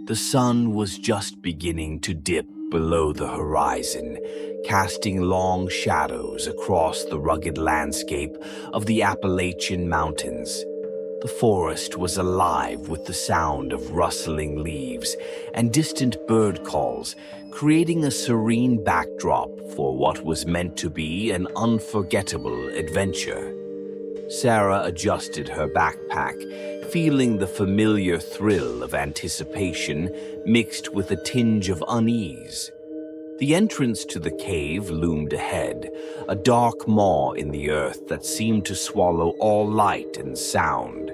The sun was just beginning to dip below the horizon, casting long shadows across the rugged landscape of the Appalachian Mountains. The forest was alive with the sound of rustling leaves and distant bird calls, creating a serene backdrop for what was meant to be an unforgettable adventure. Sarah adjusted her backpack, feeling the familiar thrill of anticipation mixed with a tinge of unease. The entrance to the cave loomed ahead, a dark maw in the earth that seemed to swallow all light and sound.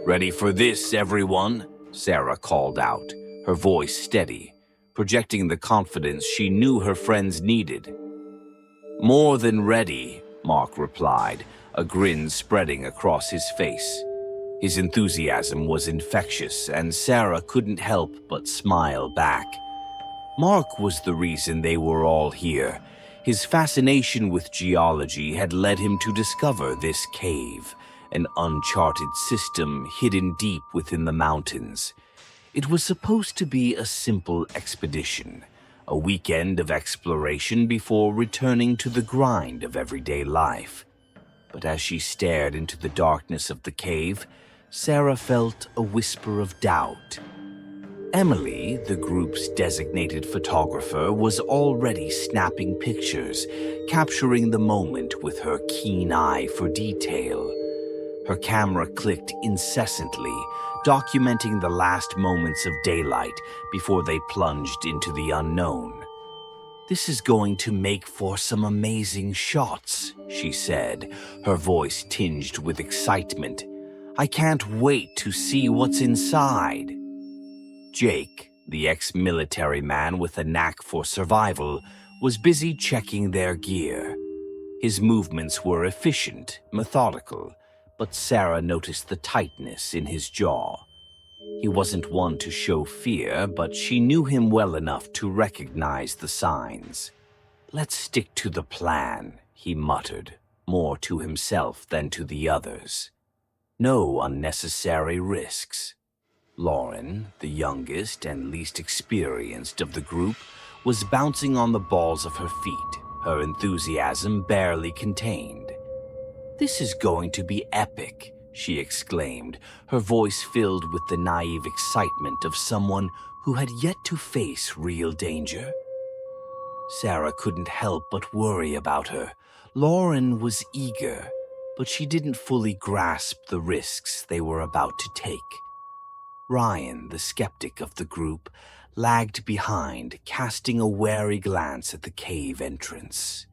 "Ready for this, everyone?" Sarah called out, her voice steady, projecting the confidence she knew her friends needed. "More than ready," Mark replied, a grin spreading across his face. His enthusiasm was infectious, and Sarah couldn't help but smile back. Mark was the reason they were all here. His fascination with geology had led him to discover this cave, an uncharted system hidden deep within the mountains. It was supposed to be a simple expedition, a weekend of exploration before returning to the grind of everyday life. But as she stared into the darkness of the cave, Sarah felt a whisper of doubt. Emily, the group's designated photographer, was already snapping pictures, capturing the moment with her keen eye for detail. Her camera clicked incessantly, documenting the last moments of daylight before they plunged into the unknown. "This is going to make for some amazing shots," she said, her voice tinged with excitement. "I can't wait to see what's inside." Jake, the ex-military man with a knack for survival, was busy checking their gear. His movements were efficient, methodical, but Sarah noticed the tightness in his jaw. He wasn't one to show fear, but she knew him well enough to recognize the signs. "Let's stick to the plan," he muttered, more to himself than to the others. "No unnecessary risks." Lauren, the youngest and least experienced of the group, was bouncing on the balls of her feet, her enthusiasm barely contained. "This is going to be epic," she exclaimed, her voice filled with the naive excitement of someone who had yet to face real danger. Sarah couldn't help but worry about her. Lauren was eager, but she didn't fully grasp the risks they were about to take. Ryan, the skeptic of the group, lagged behind, casting a wary glance at the cave entrance.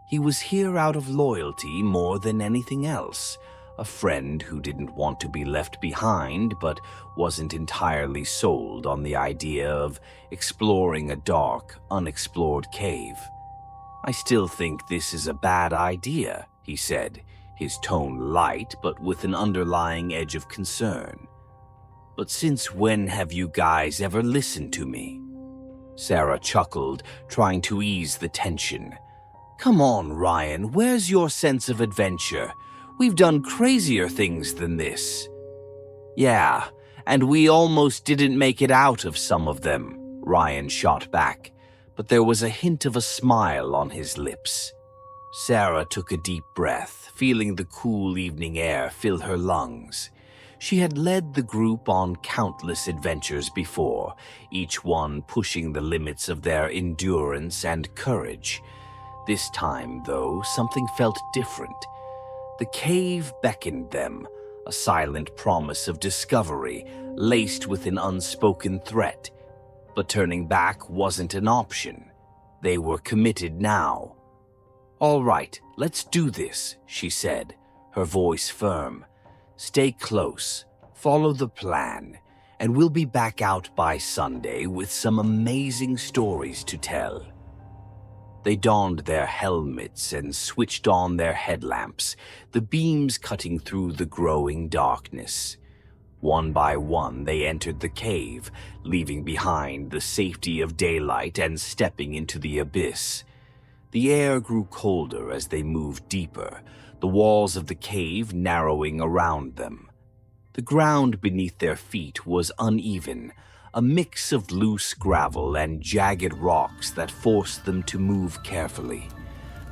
He was here out of loyalty more than anything else, a friend who didn't want to be left behind but wasn't entirely sold on the idea of exploring a dark, unexplored cave. "I still think this is a bad idea," he said, his tone light but with an underlying edge of concern. "But since when have you guys ever listened to me?" Sarah chuckled, trying to ease the tension. "Come on, Ryan, where's your sense of adventure? We've done crazier things than this." "Yeah, and we almost didn't make it out of some of them," Ryan shot back, but there was a hint of a smile on his lips. Sarah took a deep breath, feeling the cool evening air fill her lungs. She had led the group on countless adventures before, each one pushing the limits of their endurance and courage. This time, though, something felt different. The cave beckoned them, a silent promise of discovery, laced with an unspoken threat. But turning back wasn't an option. They were committed now. "All right, let's do this," she said, her voice firm. "Stay close, follow the plan, and we'll be back out by Sunday with some amazing stories to tell." They donned their helmets and switched on their headlamps, the beams cutting through the growing darkness. One by one, they entered the cave, leaving behind the safety of daylight and stepping into the abyss. The air grew colder as they moved deeper, the walls of the cave narrowing around them. The ground beneath their feet was uneven, a mix of loose gravel and jagged rocks that forced them to move carefully.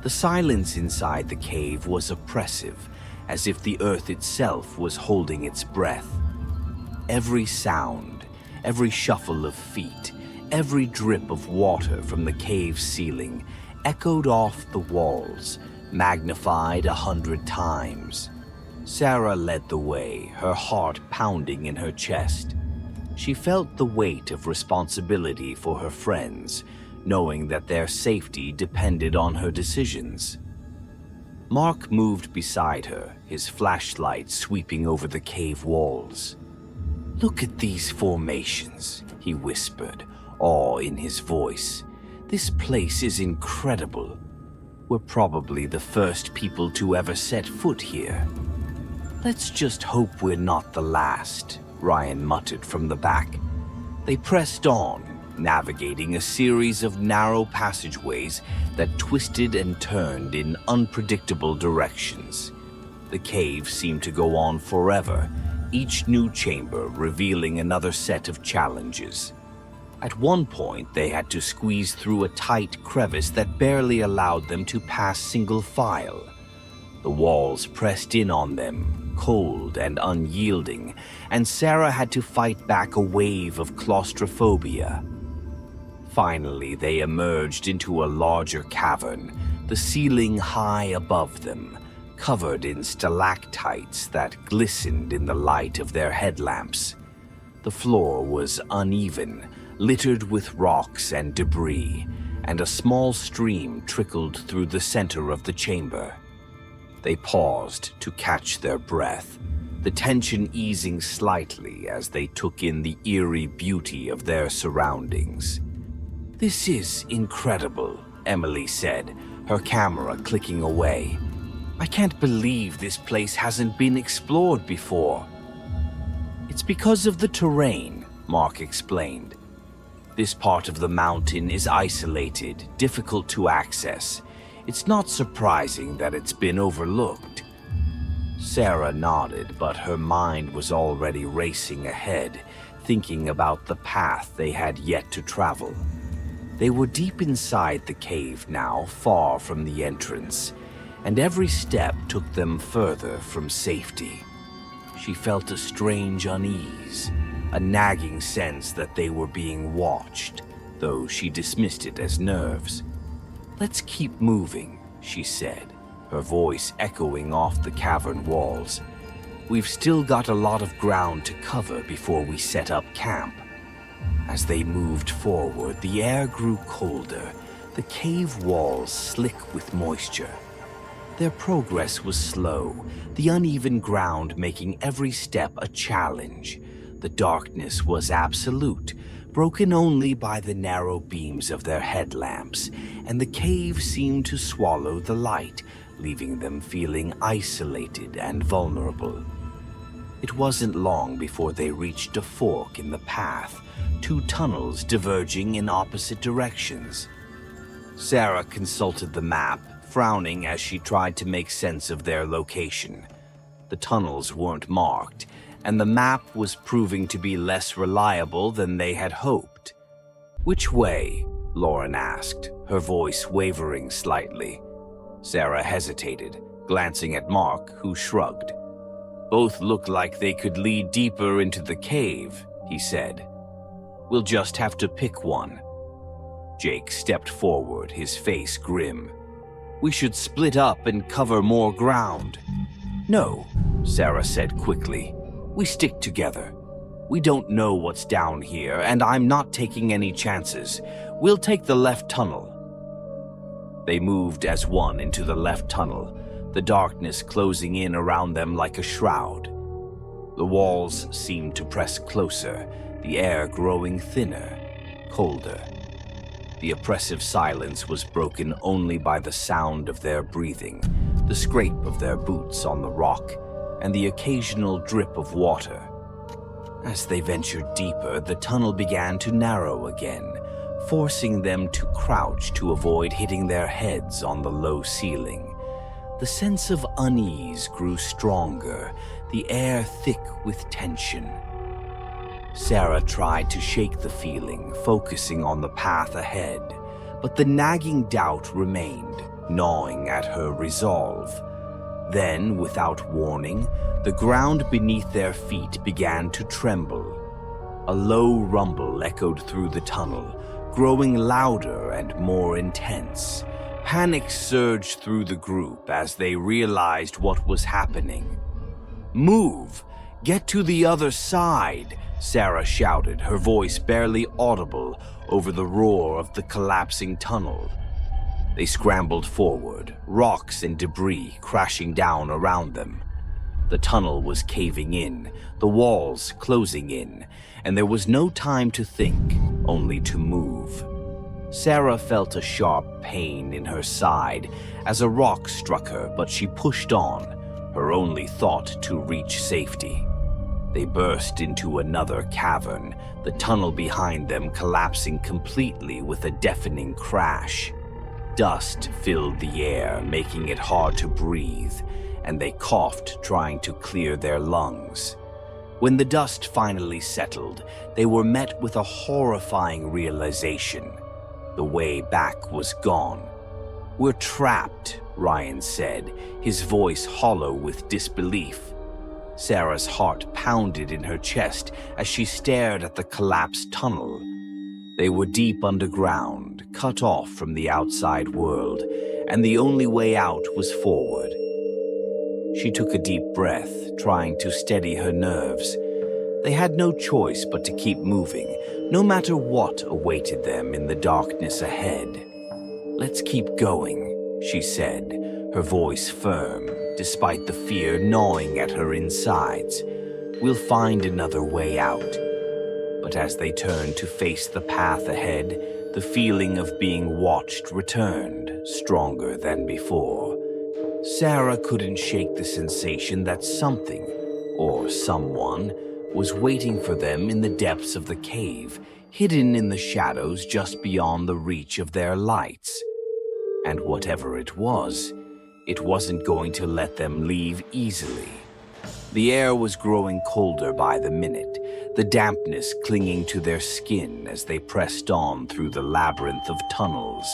The silence inside the cave was oppressive, as if the earth itself was holding its breath. Every sound, every shuffle of feet, every drip of water from the cave ceiling echoed off the walls, magnified 100 times. Sarah led the way, her heart pounding in her chest. She felt the weight of responsibility for her friends, knowing that their safety depended on her decisions. Mark moved beside her, his flashlight sweeping over the cave walls. "Look at these formations," he whispered, awe in his voice. "This place is incredible. We're probably the first people to ever set foot here." "Let's just hope we're not the last," Ryan muttered from the back. They pressed on, navigating a series of narrow passageways that twisted and turned in unpredictable directions. The cave seemed to go on forever, each new chamber revealing another set of challenges. At one point, they had to squeeze through a tight crevice that barely allowed them to pass single file. The walls pressed in on them, cold and unyielding, and Sarah had to fight back a wave of claustrophobia. Finally, they emerged into a larger cavern, the ceiling high above them, covered in stalactites that glistened in the light of their headlamps. The floor was uneven, littered with rocks and debris, and a small stream trickled through the center of the chamber. They paused to catch their breath, the tension easing slightly as they took in the eerie beauty of their surroundings. "This is incredible," Emily said, her camera clicking away. "I can't believe this place hasn't been explored before." "It's because of the terrain," Mark explained. "This part of the mountain is isolated, difficult to access. It's not surprising that it's been overlooked." Sarah nodded, but her mind was already racing ahead, thinking about the path they had yet to travel. They were deep inside the cave now, far from the entrance, and every step took them further from safety. She felt a strange unease, a nagging sense that they were being watched, though she dismissed it as nerves. "Let's keep moving," she said, her voice echoing off the cavern walls. "We've still got a lot of ground to cover before we set up camp." As they moved forward, the air grew colder, the cave walls slick with moisture. Their progress was slow, the uneven ground making every step a challenge. The darkness was absolute, broken only by the narrow beams of their headlamps, and the cave seemed to swallow the light, leaving them feeling isolated and vulnerable. It wasn't long before they reached a fork in the path, two tunnels diverging in opposite directions. Sarah consulted the map, frowning as she tried to make sense of their location. The tunnels weren't marked, and the map was proving to be less reliable than they had hoped. "Which way?" Lauren asked, her voice wavering slightly. Sarah hesitated, glancing at Mark, who shrugged. "Both look like they could lead deeper into the cave," he said. "We'll just have to pick one." Jake stepped forward, his face grim. "We should split up and cover more ground." "No," Sarah said quickly. "We stick together. We don't know what's down here, and I'm not taking any chances. We'll take the left tunnel." They moved as one into the left tunnel, the darkness closing in around them like a shroud. The walls seemed to press closer, the air growing thinner, colder. The oppressive silence was broken only by the sound of their breathing, the scrape of their boots on the rock, and the occasional drip of water. As they ventured deeper, the tunnel began to narrow again, forcing them to crouch to avoid hitting their heads on the low ceiling. The sense of unease grew stronger, the air thick with tension. Sarah tried to shake the feeling, focusing on the path ahead, but the nagging doubt remained, gnawing at her resolve. Then, without warning, the ground beneath their feet began to tremble. A low rumble echoed through the tunnel, growing louder and more intense. Panic surged through the group as they realized what was happening. "Move! Get to the other side!" Sarah shouted, her voice barely audible over the roar of the collapsing tunnel. They scrambled forward, rocks and debris crashing down around them. The tunnel was caving in, the walls closing in, and there was no time to think, only to move. Sarah felt a sharp pain in her side as a rock struck her, but she pushed on, her only thought to reach safety. They burst into another cavern, the tunnel behind them collapsing completely with a deafening crash. Dust filled the air, making it hard to breathe, and they coughed, trying to clear their lungs. When the dust finally settled, they were met with a horrifying realization. The way back was gone. "We're trapped," Ryan said, his voice hollow with disbelief. Sarah's heart pounded in her chest as she stared at the collapsed tunnel. They were deep underground, cut off from the outside world, and the only way out was forward. She took a deep breath, trying to steady her nerves. They had no choice but to keep moving, no matter what awaited them in the darkness ahead. "Let's keep going," she said, her voice firm, despite the fear gnawing at her insides. "We'll find another way out." But as they turned to face the path ahead, the feeling of being watched returned, stronger than before. Sarah couldn't shake the sensation that something, or someone, was waiting for them in the depths of the cave, hidden in the shadows just beyond the reach of their lights. And whatever it wasn't going to let them leave easily. The air was growing colder by the minute, the dampness clinging to their skin as they pressed on through the labyrinth of tunnels.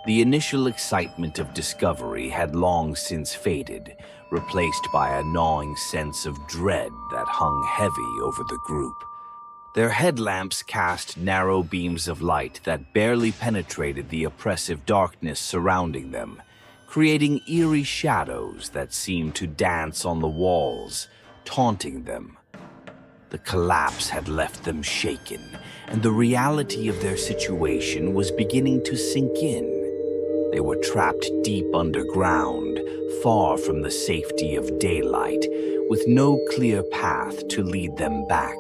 The initial excitement of discovery had long since faded, replaced by a gnawing sense of dread that hung heavy over the group. Their headlamps cast narrow beams of light that barely penetrated the oppressive darkness surrounding them, creating eerie shadows that seemed to dance on the walls, taunting them. The collapse had left them shaken, and the reality of their situation was beginning to sink in. They were trapped deep underground, far from the safety of daylight, with no clear path to lead them back.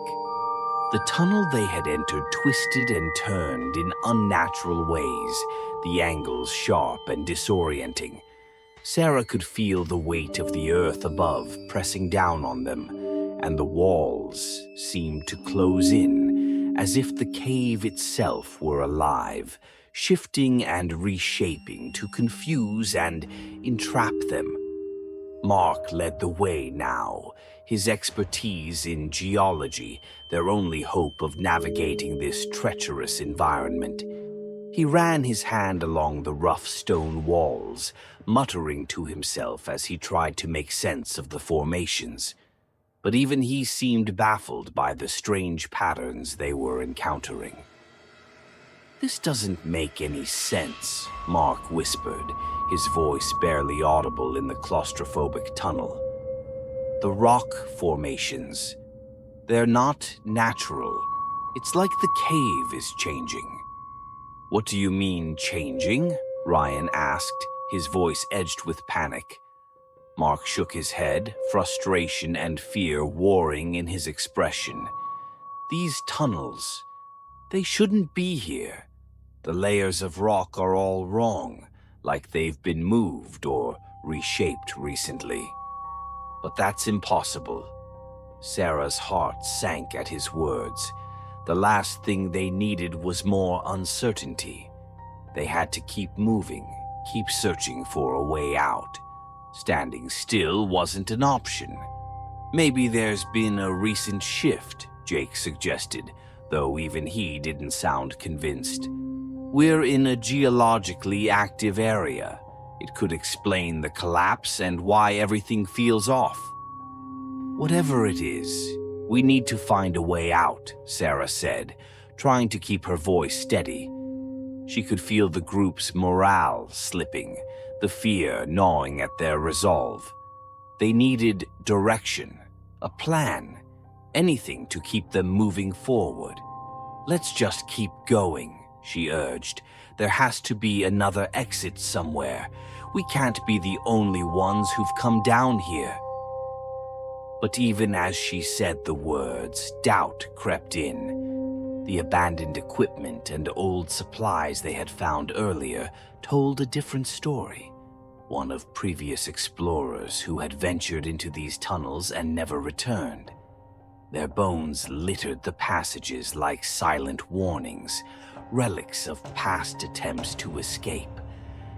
The tunnel they had entered twisted and turned in unnatural ways, the angles sharp and disorienting. Sarah could feel the weight of the earth above pressing down on them, and the walls seemed to close in, as if the cave itself were alive, shifting and reshaping to confuse and entrap them. Mark led the way now, his expertise in geology their only hope of navigating this treacherous environment. He ran his hand along the rough stone walls, muttering to himself as he tried to make sense of the formations. But even he seemed baffled by the strange patterns they were encountering. "This doesn't make any sense," Mark whispered, his voice barely audible in the claustrophobic tunnel. "The rock formations, they're not natural. It's like the cave is changing." "What do you mean, changing?" Ryan asked, his voice edged with panic. Mark shook his head, frustration and fear warring in his expression. "These tunnels, they shouldn't be here. The layers of rock are all wrong, like they've been moved or reshaped recently. But that's impossible." Sarah's heart sank at his words. The last thing they needed was more uncertainty. They had to keep moving, keep searching for a way out. Standing still wasn't an option. "Maybe there's been a recent shift," Jake suggested, though even he didn't sound convinced. We're in a geologically active area. It could explain the collapse and why everything feels off. Whatever it is, we need to find a way out, Sarah said, trying to keep her voice steady. She could feel the group's morale slipping, the fear gnawing at their resolve. They needed direction, a plan, anything to keep them moving forward. Let's just keep going, she urged. There has to be another exit somewhere. We can't be the only ones who've come down here. But even as she said the words, doubt crept in. The abandoned equipment and old supplies they had found earlier told a different story. One of previous explorers who had ventured into these tunnels and never returned. Their bones littered the passages like silent warnings, relics of past attempts to escape.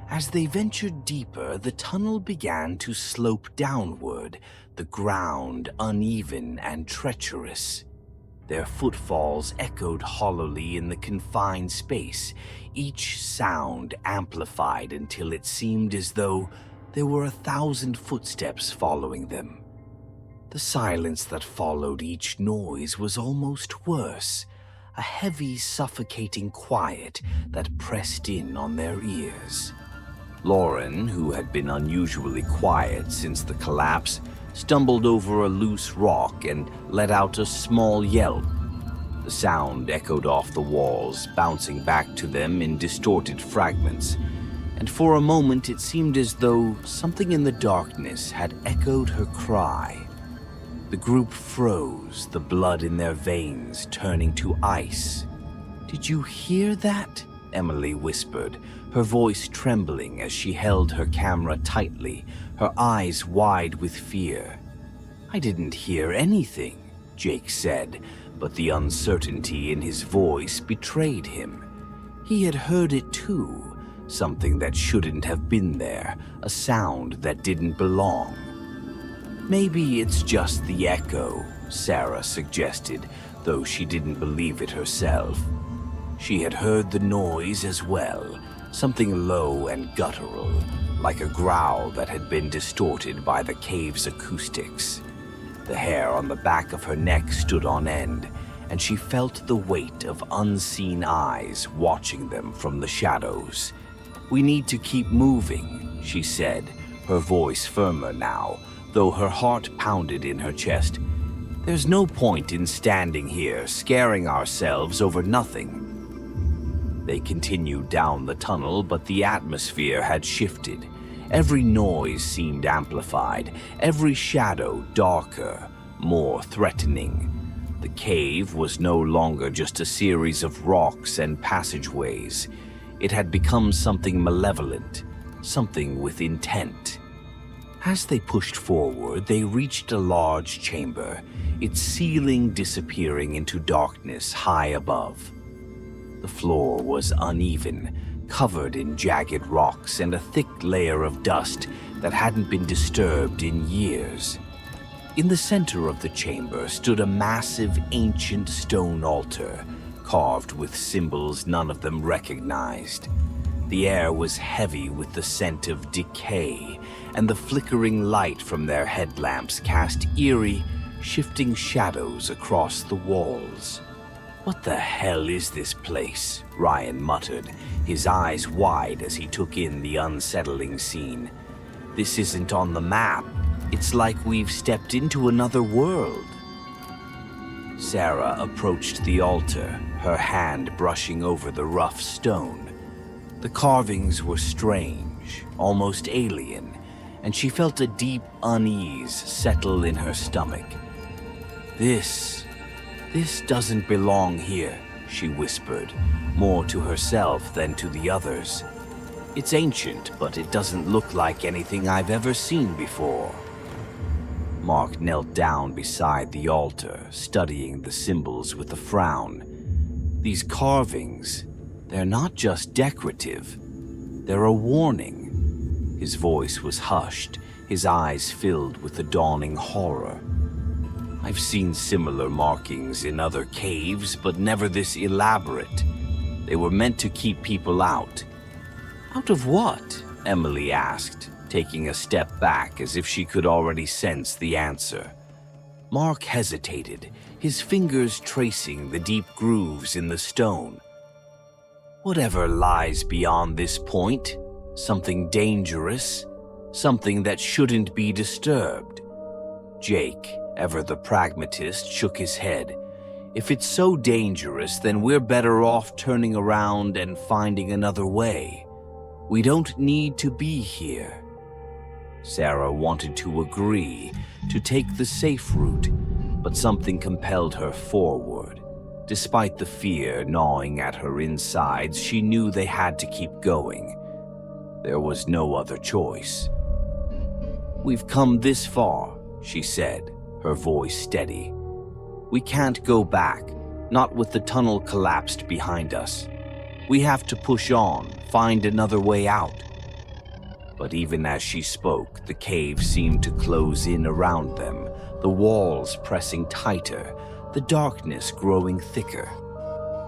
As they ventured deeper, the tunnel began to slope downward, the ground uneven and treacherous. Their footfalls echoed hollowly in the confined space, each sound amplified until it seemed as though there were 1,000 footsteps following them. The silence that followed each noise was almost worse, a heavy, suffocating quiet that pressed in on their ears. Lauren, who had been unusually quiet since the collapse, stumbled over a loose rock and let out a small yelp. The sound echoed off the walls, bouncing back to them in distorted fragments, and for a moment it seemed as though something in the darkness had echoed her cry. The group froze, the blood in their veins turning to ice. "Did you hear that?" Emily whispered, her voice trembling as she held her camera tightly, her eyes wide with fear. "I didn't hear anything," Jake said, but the uncertainty in his voice betrayed him. He had heard it too, something that shouldn't have been there, a sound that didn't belong. "Maybe it's just the echo," Sarah suggested, though she didn't believe it herself. She had heard the noise as well, something low and guttural, like a growl that had been distorted by the cave's acoustics. The hair on the back of her neck stood on end, and she felt the weight of unseen eyes watching them from the shadows. "We need to keep moving," she said, her voice firmer now, though her heart pounded in her chest. "There's no point in standing here, scaring ourselves over nothing." They continued down the tunnel, but the atmosphere had shifted. Every noise seemed amplified, every shadow darker, more threatening. The cave was no longer just a series of rocks and passageways. It had become something malevolent, something with intent. As they pushed forward, they reached a large chamber, its ceiling disappearing into darkness high above. The floor was uneven, covered in jagged rocks and a thick layer of dust that hadn't been disturbed in years. In the center of the chamber stood a massive ancient stone altar, carved with symbols none of them recognized. The air was heavy with the scent of decay, and the flickering light from their headlamps cast eerie, shifting shadows across the walls. "What the hell is this place?" Ryan muttered, his eyes wide as he took in the unsettling scene. "This isn't on the map. It's like we've stepped into another world." Sarah approached the altar, her hand brushing over the rough stone. The carvings were strange, almost alien, and she felt a deep unease settle in her stomach. This doesn't belong here," she whispered, more to herself than to the others. "It's ancient, but it doesn't look like anything I've ever seen before." Mark knelt down beside the altar, studying the symbols with a frown. "These carvings, they're not just decorative. They're a warning." His voice was hushed, his eyes filled with the dawning horror. I've seen similar markings in other caves, but never this elaborate. They were meant to keep people out. Out of what? Emily asked, taking a step back as if she could already sense the answer. Mark hesitated, his fingers tracing the deep grooves in the stone. Whatever lies beyond this point, something dangerous, something that shouldn't be disturbed. Jake, ever the pragmatist, shook his head. If it's so dangerous, then we're better off turning around and finding another way. We don't need to be here. Sarah wanted to agree, to take the safe route, but something compelled her forward. Despite the fear gnawing at her insides, she knew they had to keep going. There was no other choice. "We've come this far," she said, her voice steady. "We can't go back, not with the tunnel collapsed behind us. We have to push on, find another way out." But even as she spoke, the cave seemed to close in around them, the walls pressing tighter, the darkness growing thicker.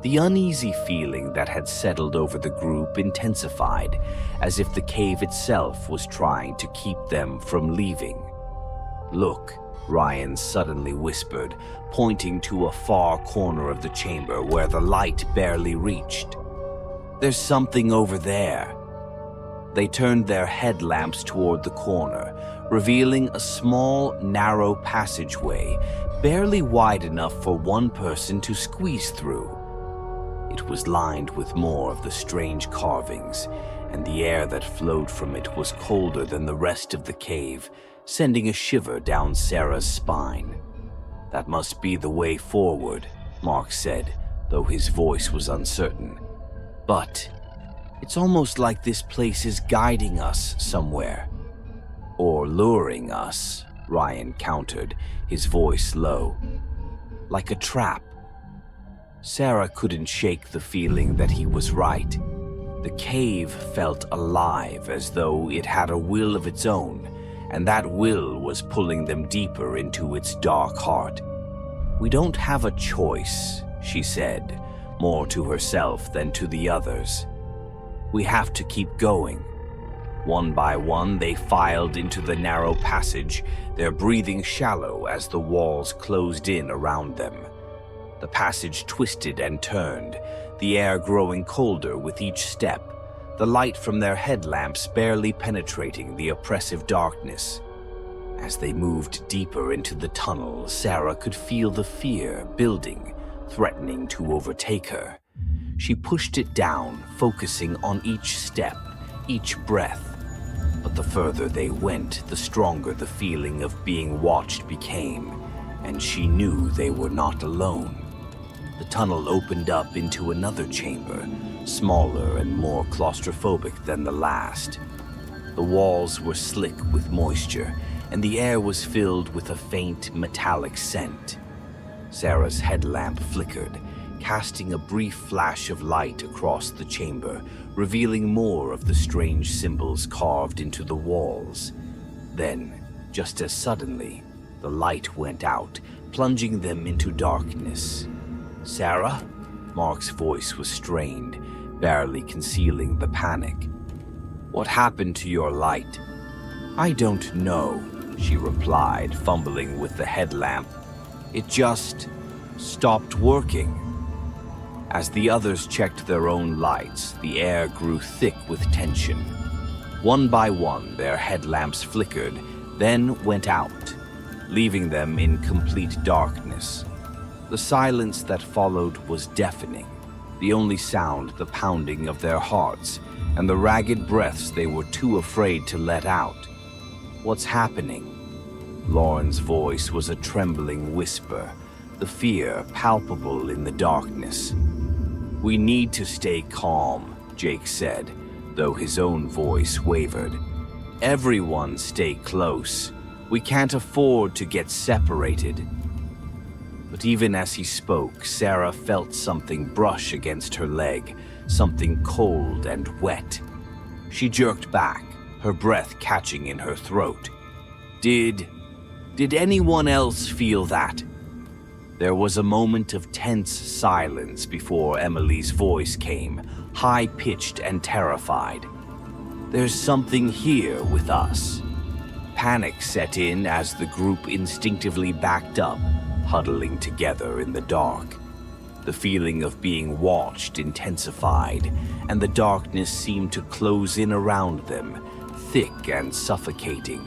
The uneasy feeling that had settled over the group intensified, as if the cave itself was trying to keep them from leaving. "Look," Ryan suddenly whispered, pointing to a far corner of the chamber where the light barely reached. "There's something over there." They turned their headlamps toward the corner, revealing a small, narrow passageway, barely wide enough for one person to squeeze through. It was lined with more of the strange carvings, and the air that flowed from it was colder than the rest of the cave, sending a shiver down Sarah's spine. "That must be the way forward," Mark said, though his voice was uncertain. "But it's almost like this place is guiding us somewhere." "Or luring us," Ryan countered, his voice low. "Like a trap." Sarah couldn't shake the feeling that he was right. The cave felt alive, as though it had a will of its own, and that will was pulling them deeper into its dark heart. "We don't have a choice," she said, more to herself than to the others. "We have to keep going." One by one, they filed into the narrow passage, their breathing shallow as the walls closed in around them. The passage twisted and turned, the air growing colder with each step, the light from their headlamps barely penetrating the oppressive darkness. As they moved deeper into the tunnel, Sarah could feel the fear building, threatening to overtake her. She pushed it down, focusing on each step, each breath. But the further they went, the stronger the feeling of being watched became, and she knew they were not alone. The tunnel opened up into another chamber, smaller and more claustrophobic than the last. The walls were slick with moisture, and the air was filled with a faint metallic scent. Sarah's headlamp flickered, casting a brief flash of light across the chamber, revealing more of the strange symbols carved into the walls. Then, just as suddenly, the light went out, plunging them into darkness. "Sarah?" Mark's voice was strained, barely concealing the panic. "What happened to your light?" "I don't know," she replied, fumbling with the headlamp. "It just stopped working." As the others checked their own lights, the air grew thick with tension. One by one, their headlamps flickered, then went out, leaving them in complete darkness. The silence that followed was deafening, the only sound the pounding of their hearts and the ragged breaths they were too afraid to let out. "What's happening?" Lauren's voice was a trembling whisper, the fear palpable in the darkness. "We need to stay calm," Jake said, though his own voice wavered. "Everyone stay close. We can't afford to get separated." But even as he spoke, Sarah felt something brush against her leg, something cold and wet. She jerked back, her breath catching in her throat. Did Did anyone else feel that? There was a moment of tense silence before Emily's voice came, high-pitched and terrified. There's something here with us. Panic set in as the group instinctively backed up, huddling together in the dark. The feeling of being watched intensified, and the darkness seemed to close in around them, thick and suffocating.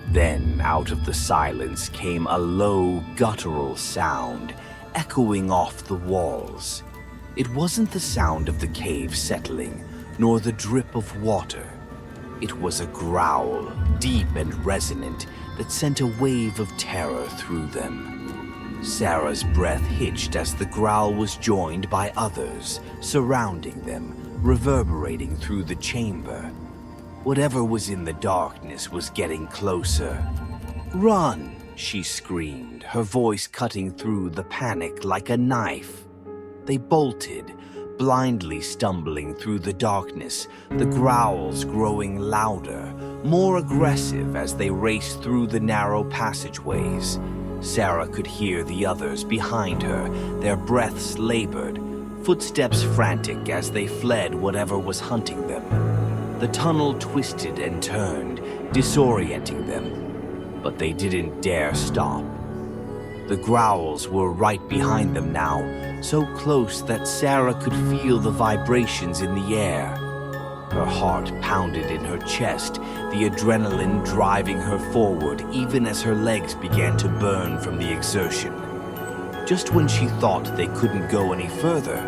Then, out of the silence came a low, guttural sound, echoing off the walls. It wasn't the sound of the cave settling, nor the drip of water. It was a growl, deep and resonant, that sent a wave of terror through them. Sarah's breath hitched as the growl was joined by others, surrounding them, reverberating through the chamber. Whatever was in the darkness was getting closer. "Run!" she screamed, her voice cutting through the panic like a knife. They bolted, blindly stumbling through the darkness, the growls growing louder, more aggressive as they raced through the narrow passageways. Sarah could hear the others behind her, their breaths labored, footsteps frantic as they fled whatever was hunting them. The tunnel twisted and turned, disorienting them, but they didn't dare stop. The growls were right behind them now, so close that Sarah could feel the vibrations in the air. Her heart pounded in her chest, the adrenaline driving her forward even as her legs began to burn from the exertion. Just when she thought they couldn't go any further,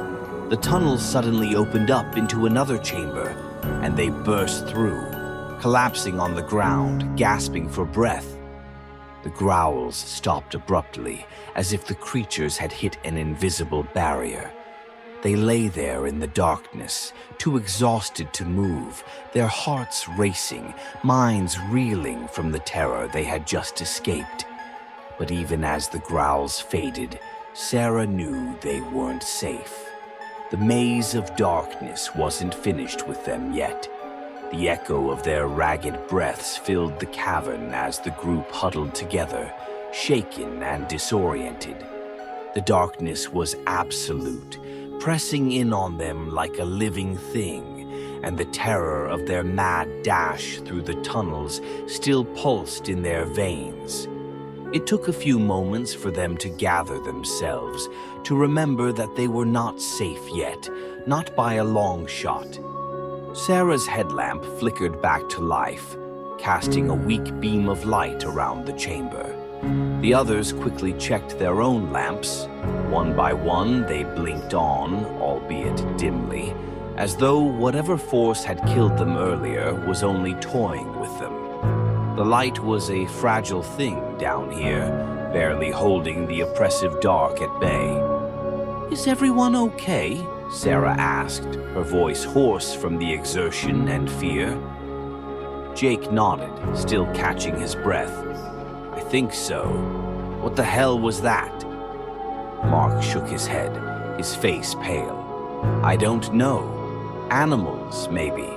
the tunnel suddenly opened up into another chamber, and they burst through, collapsing on the ground, gasping for breath. The growls stopped abruptly, as if the creatures had hit an invisible barrier. They lay there in the darkness, too exhausted to move, their hearts racing, minds reeling from the terror they had just escaped. But even as the growls faded, Sarah knew they weren't safe. The maze of darkness wasn't finished with them yet. The echo of their ragged breaths filled the cavern as the group huddled together, shaken and disoriented. The darkness was absolute, pressing in on them like a living thing, and the terror of their mad dash through the tunnels still pulsed in their veins. It took a few moments for them to gather themselves, to remember that they were not safe yet, not by a long shot. Sarah's headlamp flickered back to life, casting a weak beam of light around the chamber. The others quickly checked their own lamps. One by one, they blinked on, albeit dimly, as though whatever force had killed them earlier was only toying with them. The light was a fragile thing down here, barely holding the oppressive dark at bay. "Is everyone okay?" Sarah asked, her voice hoarse from the exertion and fear. Jake nodded, still catching his breath. "I think so. What the hell was that?" Mark shook his head, his face pale. "I don't know. Animals, maybe.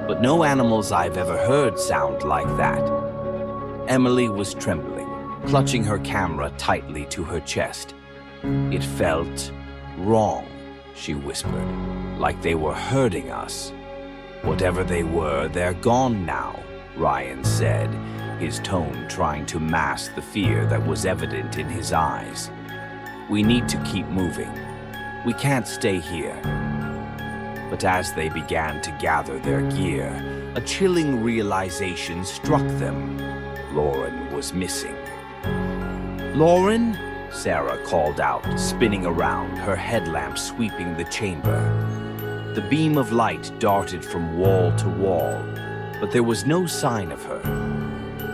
But no animals I've ever heard sound like that." Emily was trembling, clutching her camera tightly to her chest. "It felt wrong," she whispered, "like they were hurting us." "Whatever they were, they're gone now," Ryan said, his tone trying to mask the fear that was evident in his eyes. "We need to keep moving. We can't stay here." But as they began to gather their gear, a chilling realization struck them. Lauren was missing. "Lauren?" Sarah called out, spinning around, her headlamp sweeping the chamber. The beam of light darted from wall to wall, but there was no sign of her.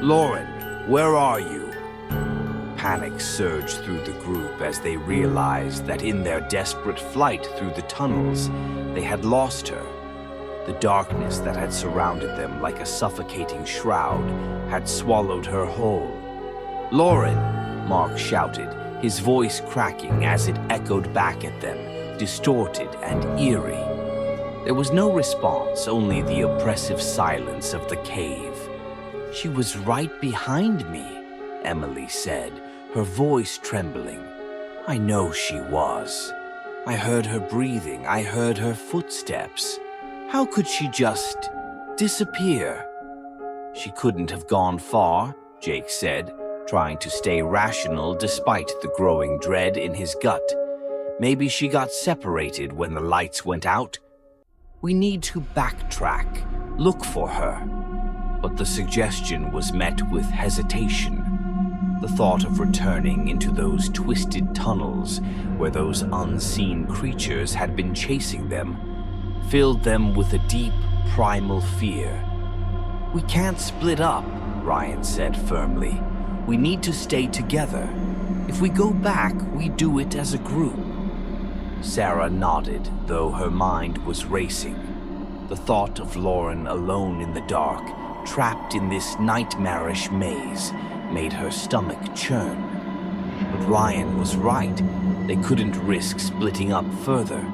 "Lauren, where are you?" Panic surged through the group as they realized that in their desperate flight through the tunnels, they had lost her. The darkness that had surrounded them like a suffocating shroud had swallowed her whole. "Lauren!" Mark shouted, his voice cracking as it echoed back at them, distorted and eerie. There was no response, only the oppressive silence of the cave. "She was right behind me," Emily said, her voice trembling. I know she was. I heard her breathing. I heard her footsteps. How could she just disappear? She couldn't have gone far, Jake said, trying to stay rational despite the growing dread in his gut. Maybe she got separated when the lights went out. We need to backtrack, look for her. But the suggestion was met with hesitation. The thought of returning into those twisted tunnels where those unseen creatures had been chasing them filled them with a deep, primal fear. We can't split up, Ryan said firmly. We need to stay together. If we go back, we do it as a group. Sarah nodded, though her mind was racing. The thought of Lauren alone in the dark, trapped in this nightmarish maze, made her stomach churn. But Ryan was right. They couldn't risk splitting up further.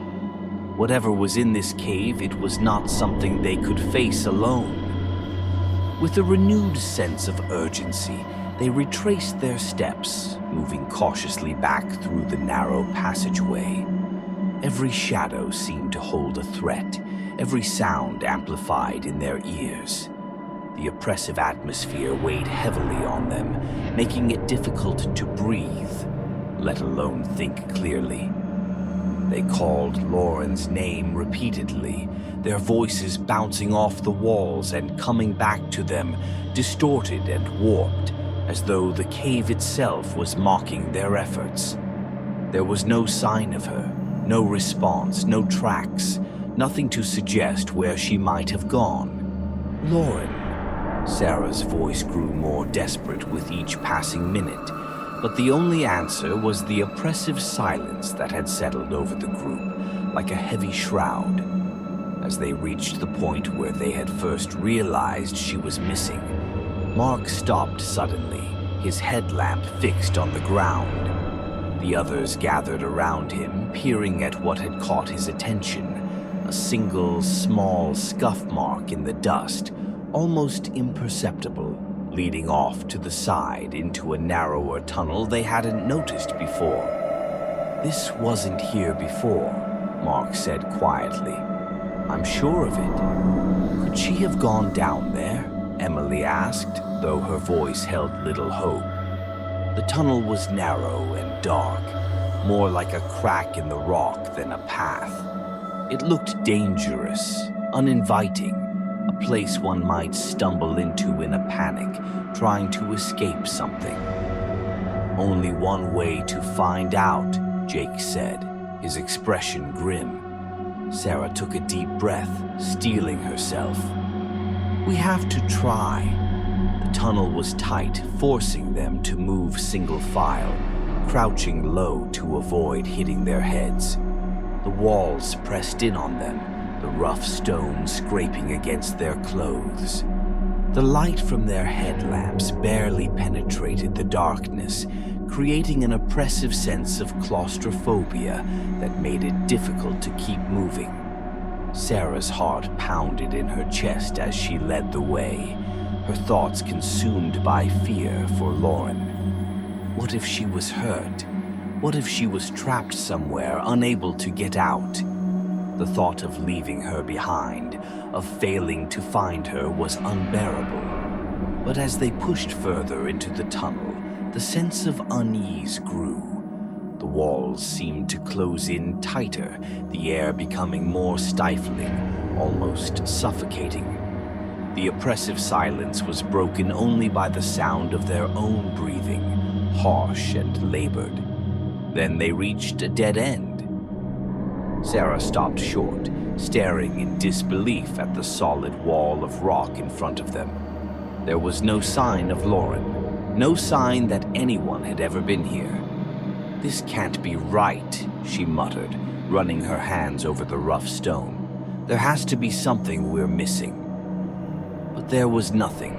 Whatever was in this cave, it was not something they could face alone. With a renewed sense of urgency, they retraced their steps, moving cautiously back through the narrow passageway. Every shadow seemed to hold a threat, every sound amplified in their ears. The oppressive atmosphere weighed heavily on them, making it difficult to breathe, let alone think clearly. They called Lauren's name repeatedly, their voices bouncing off the walls and coming back to them, distorted and warped, as though the cave itself was mocking their efforts. There was no sign of her, no response, no tracks, nothing to suggest where she might have gone. Lauren. Sarah's voice grew more desperate with each passing minute, but the only answer was the oppressive silence that had settled over the group, like a heavy shroud. As they reached the point where they had first realized she was missing, Mark stopped suddenly, his headlamp fixed on the ground. The others gathered around him, peering at what had caught his attention, a single, small scuff mark in the dust, almost imperceptible, leading off to the side into a narrower tunnel they hadn't noticed before. This wasn't here before, Mark said quietly. I'm sure of it. Could she have gone down there? Emily asked, though her voice held little hope. The tunnel was narrow and dark, more like a crack in the rock than a path. It looked dangerous, uninviting, a place one might stumble into in a panic, trying to escape something. Only one way to find out, Jake said, his expression grim. Sarah took a deep breath, steeling herself. We have to try. The tunnel was tight, forcing them to move single file, crouching low to avoid hitting their heads. The walls pressed in on them, the rough stone scraping against their clothes. The light from their headlamps barely penetrated the darkness, creating an oppressive sense of claustrophobia that made it difficult to keep moving. Sarah's heart pounded in her chest as she led the way, her thoughts consumed by fear for Lauren. What if she was hurt? What if she was trapped somewhere, unable to get out? The thought of leaving her behind, of failing to find her, was unbearable. But as they pushed further into the tunnel, the sense of unease grew. The walls seemed to close in tighter, the air becoming more stifling, almost suffocating. The oppressive silence was broken only by the sound of their own breathing, harsh and labored. Then they reached a dead end. Sarah stopped short, staring in disbelief at the solid wall of rock in front of them. There was no sign of Lauren, no sign that anyone had ever been here. This can't be right, she muttered, running her hands over the rough stone. There has to be something we're missing. But there was nothing.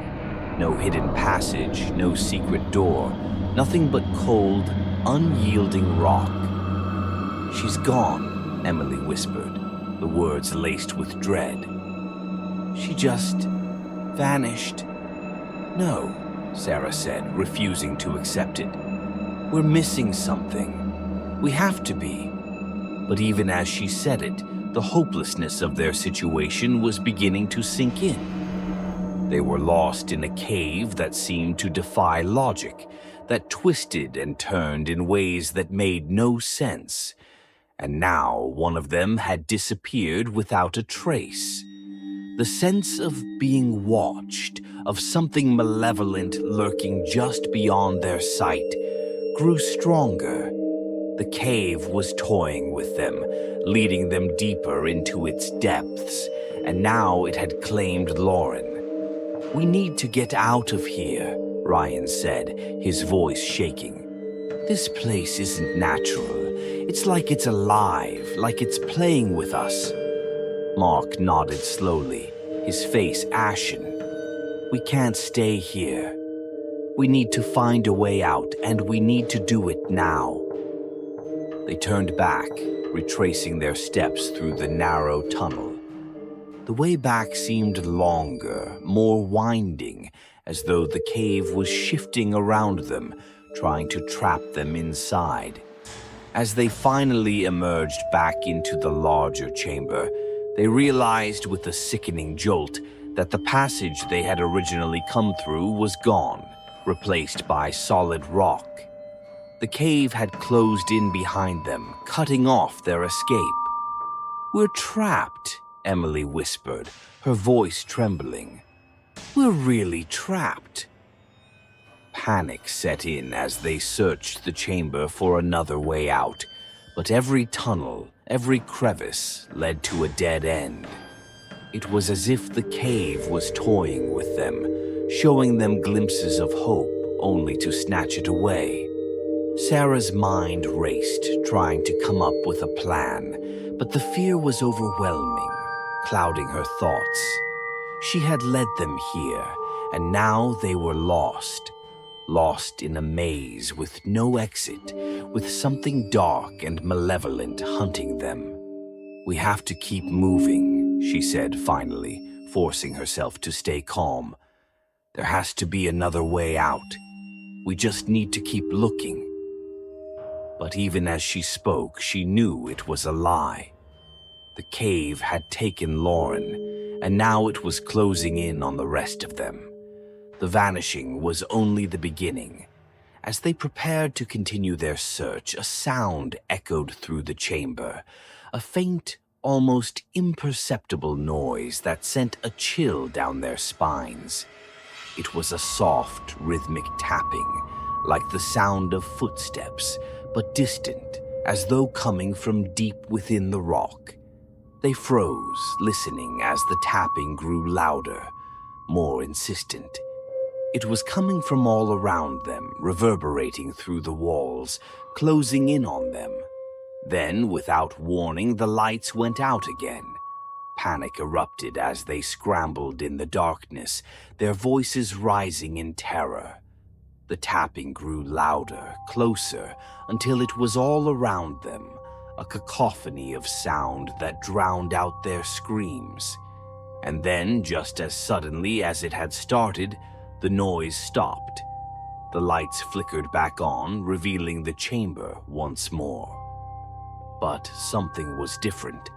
No hidden passage, no secret door, nothing but cold, unyielding rock. She's gone, Emily whispered, the words laced with dread. She just vanished. No, Sarah said, refusing to accept it. "We're missing something. We have to be." But even as she said it, the hopelessness of their situation was beginning to sink in. They were lost in a cave that seemed to defy logic, that twisted and turned in ways that made no sense. And now one of them had disappeared without a trace. The sense of being watched, of something malevolent lurking just beyond their sight, grew stronger. The cave was toying with them, leading them deeper into its depths, and now it had claimed Lauren. "We need to get out of here," Ryan said, his voice shaking. "This place isn't natural. It's like it's alive, like it's playing with us." Mark nodded slowly, his face ashen. "We can't stay here. We need to find a way out, and we need to do it now." They turned back, retracing their steps through the narrow tunnel. The way back seemed longer, more winding, as though the cave was shifting around them, trying to trap them inside. As they finally emerged back into the larger chamber, they realized with a sickening jolt that the passage they had originally come through was gone, replaced by solid rock. The cave had closed in behind them, cutting off their escape. "We're trapped," Emily whispered, her voice trembling. "We're really trapped." Panic set in as they searched the chamber for another way out, but every tunnel, every crevice led to a dead end. It was as if the cave was toying with them, showing them glimpses of hope, only to snatch it away. Sarah's mind raced, trying to come up with a plan, but the fear was overwhelming, clouding her thoughts. She had led them here, and now they were lost. Lost in a maze with no exit, with something dark and malevolent hunting them. "We have to keep moving," she said finally, forcing herself to stay calm. "There has to be another way out. We just need to keep looking." But even as she spoke, she knew it was a lie. The cave had taken Lauren, and now it was closing in on the rest of them. The vanishing was only the beginning. As they prepared to continue their search, a sound echoed through the chamber, a faint, almost imperceptible noise that sent a chill down their spines. It was a soft, rhythmic tapping, like the sound of footsteps, but distant, as though coming from deep within the rock. They froze, listening as the tapping grew louder, more insistent. It was coming from all around them, reverberating through the walls, closing in on them. Then, without warning, the lights went out again. Panic erupted as they scrambled in the darkness, their voices rising in terror. The tapping grew louder, closer, until it was all around them, a cacophony of sound that drowned out their screams. And then, just as suddenly as it had started, the noise stopped. The lights flickered back on, revealing the chamber once more. But something was different.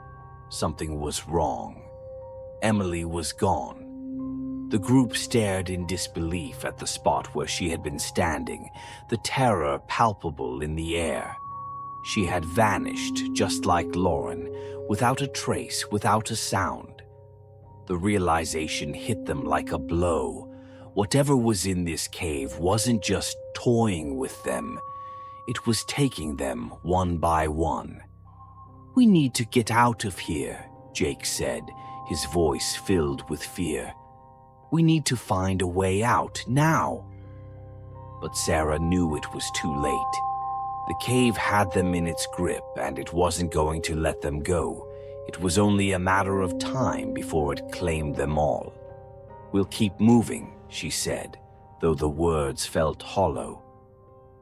Something was wrong. Emily was gone. The group stared in disbelief at the spot where she had been standing, the terror palpable in the air. She had vanished, just like Lauren, without a trace, without a sound. The realization hit them like a blow. Whatever was in this cave wasn't just toying with them. It was taking them one by one. "We need to get out of here," Jake said, his voice filled with fear. "We need to find a way out, now." But Sarah knew it was too late. The cave had them in its grip, and it wasn't going to let them go. It was only a matter of time before it claimed them all. "We'll keep moving," she said, though the words felt hollow.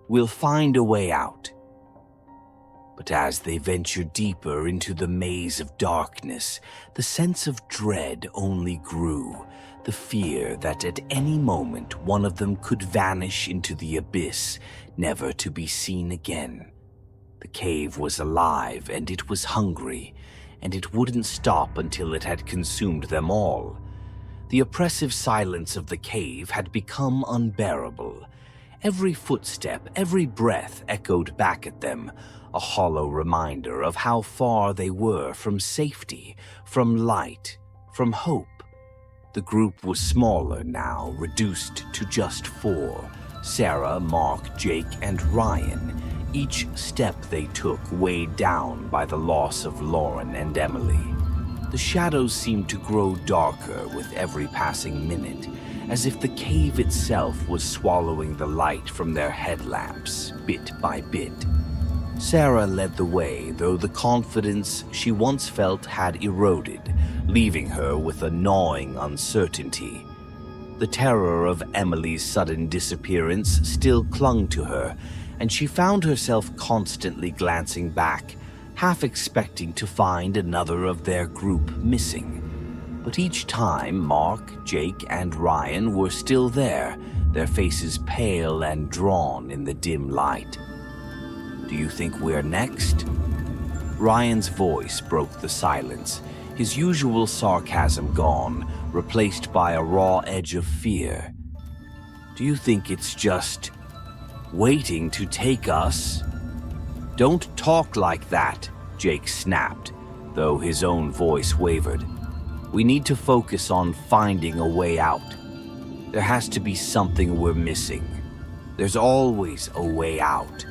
"We'll find a way out." But as they ventured deeper into the maze of darkness, the sense of dread only grew. The fear that at any moment one of them could vanish into the abyss, never to be seen again. The cave was alive and it was hungry, and it wouldn't stop until it had consumed them all. The oppressive silence of the cave had become unbearable. Every footstep, every breath echoed back at them, a hollow reminder of how far they were from safety, from light, from hope. The group was smaller now, reduced to just 4: Sarah, Mark, Jake, and Ryan. Each step they took weighed down by the loss of Lauren and Emily. The shadows seemed to grow darker with every passing minute, as if the cave itself was swallowing the light from their headlamps, bit by bit. Sarah led the way, though the confidence she once felt had eroded, leaving her with a gnawing uncertainty. The terror of Emily's sudden disappearance still clung to her, and she found herself constantly glancing back, half expecting to find another of their group missing. But each time, Mark, Jake, and Ryan were still there, their faces pale and drawn in the dim light. "Do you think we're next?" Ryan's voice broke the silence, his usual sarcasm gone, replaced by a raw edge of fear. "Do you think it's just waiting to take us?" "Don't talk like that," Jake snapped, though his own voice wavered. "We need to focus on finding a way out. There has to be something we're missing. There's always a way out."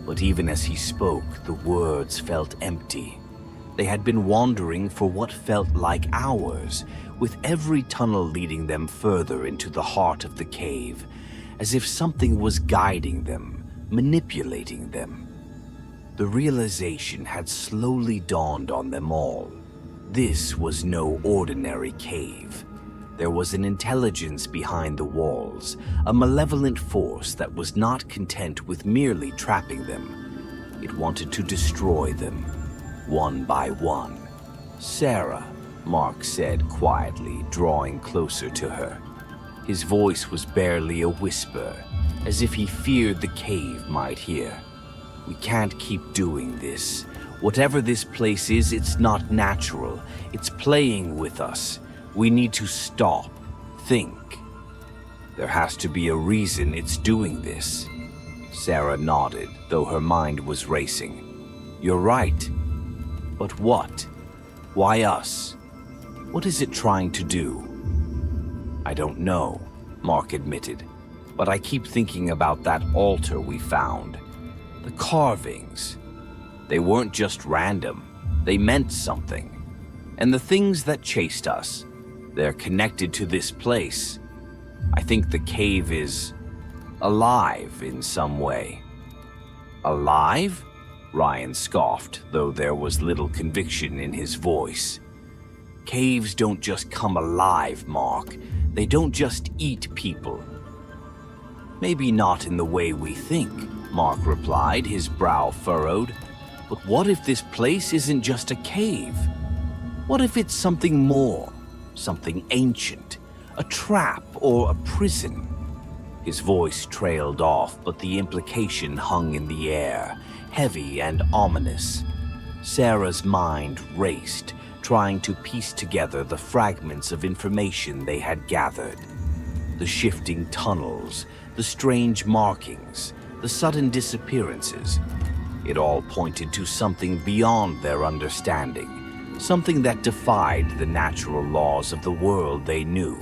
But even as he spoke, the words felt empty. They had been wandering for what felt like hours, with every tunnel leading them further into the heart of the cave, as if something was guiding them, manipulating them. The realization had slowly dawned on them all. This was no ordinary cave. There was an intelligence behind the walls, a malevolent force that was not content with merely trapping them. It wanted to destroy them, one by one. "Sarah," Mark said quietly, drawing closer to her. His voice was barely a whisper, as if he feared the cave might hear. "We can't keep doing this. Whatever this place is, it's not natural. It's playing with us. We need to stop, think. There has to be a reason it's doing this." Sarah nodded, though her mind was racing. "You're right. But what? Why us? What is it trying to do?" "I don't know," Mark admitted, "but I keep thinking about that altar we found. The carvings. They weren't just random. They meant something. And the things that chased us, they're connected to this place. I think the cave is alive in some way." "Alive?" Ryan scoffed, though there was little conviction in his voice. "Caves don't just come alive, Mark. They don't just eat people." "Maybe not in the way we think," Mark replied, his brow furrowed. "But what if this place isn't just a cave? What if it's something more, something ancient, a trap or a prison?" His voice trailed off, but the implication hung in the air, heavy and ominous. Sarah's mind raced, trying to piece together the fragments of information they had gathered. The shifting tunnels, the strange markings, the sudden disappearances. It all pointed to something beyond their understanding, something that defied the natural laws of the world they knew.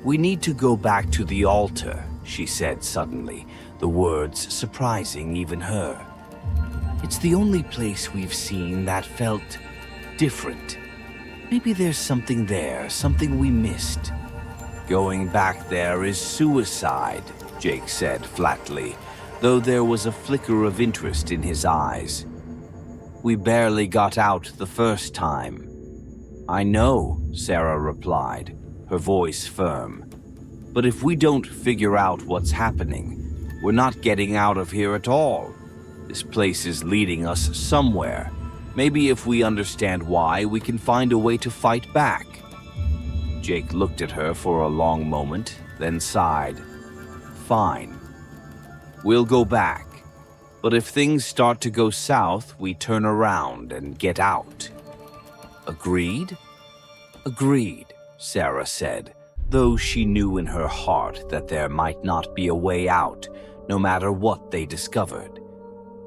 "We need to go back to the altar," she said suddenly, the words surprising even her. "It's the only place we've seen that felt different. Maybe there's something there, something we missed." "Going back there is suicide," Jake said flatly, though there was a flicker of interest in his eyes. "We barely got out the first time." "I know," Sarah replied, her voice firm. "But if we don't figure out what's happening, we're not getting out of here at all. This place is leading us somewhere. Maybe if we understand why, we can find a way to fight back." Jake looked at her for a long moment, then sighed. Fine. We'll go back. But if things start to go south, we turn around and get out. Agreed? Agreed, Sarah said, though she knew in her heart that there might not be a way out, no matter what they discovered.